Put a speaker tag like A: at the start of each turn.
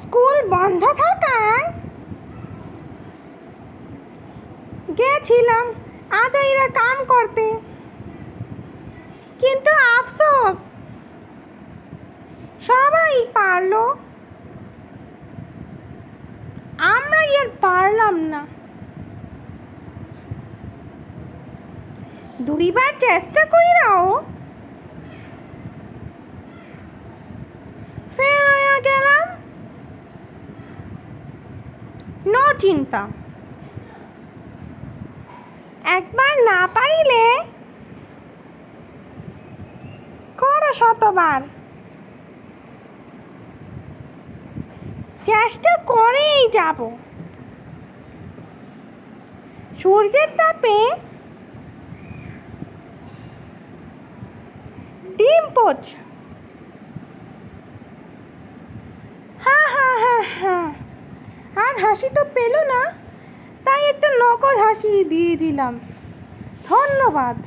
A: School বন্ধ থাকায় গেছিলাম আজাইরা কাম করতে, কিন্তু আফসোস সবাই পারলো, আমরা আর পারলাম না। 2 বার চেষ্টা কইরাও ফেল হইয়া গেলাম। নো চিন্তা, একবার না পারিলে করো শতবার, চেষ্টা করেই যাব। সূর্যের তাপে ডিম পোচ, হ্যাঁ হ্যাঁ হ্যাঁ হ্যাঁ, আর হাসি তো পেল না, তাই একটা নকল হাসি দিয়ে দিলাম। ধন্যবাদ।